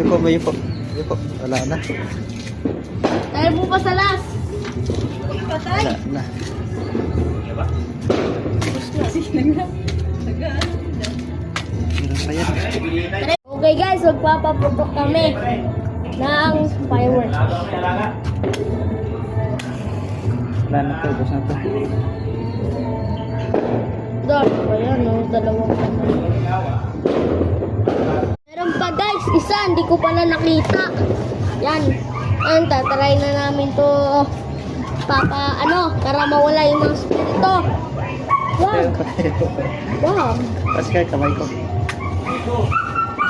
Yun po. Wala na. Dahil po pa sa last. Patay. Wala na. Meron pa yan. Okay guys, magpapaputok kami ng fireworks. Wala na to. Ubus na to. Dahil pa yan, oh, dalawang kamay. Meron pa guys, isa, hindi ko pala nakita. Yan. Yan, tatry na namin to para mawala yung mga spirito. Wag. Wag. Tapos kaya kamay ko.